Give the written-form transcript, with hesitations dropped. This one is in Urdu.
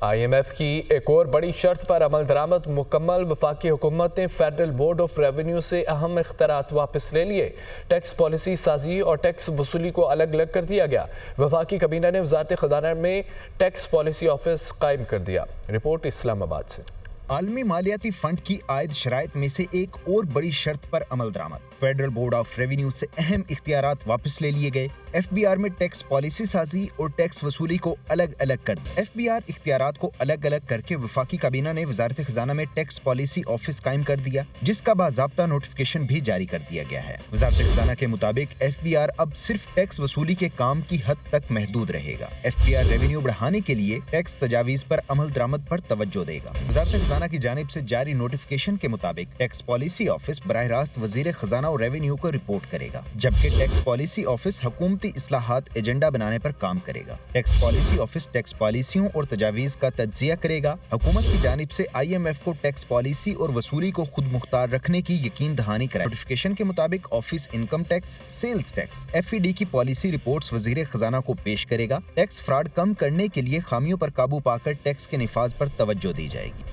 IMF کی ایک اور بڑی شرط پر عمل درآمد مکمل۔ وفاقی حکومت نے فیڈرل بورڈ آف ریونیو سے اہم اختیارات واپس لے لیے۔ ٹیکس پالیسی سازی اور ٹیکس وصولی کو الگ الگ کر دیا گیا۔ وفاقی کابینہ نے وزارت خزانہ میں ٹیکس پالیسی آفس قائم کر دیا۔ رپورٹ اسلام آباد سے۔ عالمی مالیاتی فنڈ کی عائد شرائط میں سے ایک اور بڑی شرط پر عمل درآمد۔ فیڈرل بورڈ آف ریونیو سے اہم اختیارات واپس لے لیے گئے۔ FBR میں ٹیکس پالیسی سازی اور ٹیکس وصولی کو الگ الگ کر دیا۔ FBR اختیارات کو الگ الگ کر کے وفاقی کابینہ نے وزارت خزانہ میں ٹیکس پالیسی آفس قائم کر دیا، جس کا باضابطہ نوٹیفکیشن بھی جاری کر دیا گیا ہے۔ وزارت خزانہ کے مطابق FBR اب صرف ٹیکس وصولی کے کام کی حد تک محدود رہے گا۔ FBR ریونیو بڑھانے کے لیے ٹیکس تجاویز پر عمل درآمد پر توجہ دے گا۔ وزارت خزانہ کی جانب سے جاری نوٹیفکیشن کے مطابق ٹیکس پالیسی آفس براہ راست وزیر خزانہ اور ریونیو کو رپورٹ کرے گا، جبکہ ٹیکس پالیسی آفس حکومتی اصلاحات ایجنڈا بنانے پر کام کرے گا۔ ٹیکس پالیسی آفس ٹیکس پالیسیوں اور تجاویز کا تجزیہ کرے گا۔ حکومت کی جانب سے IMF کو ٹیکس پالیسی اور وصولی کو خود مختار رکھنے کی یقین دہانی کرائے۔ نوٹیفکیشن کے مطابق office income tax, sales tax, FED کی پالیسی رپورٹس وزیر خزانہ کو پیش کرے گا۔ ٹیکس فراڈ کم کرنے کے لیے خامیوں پر قابو پا کر ٹیکس کے نفاذ پر توجہ دی جائے گی۔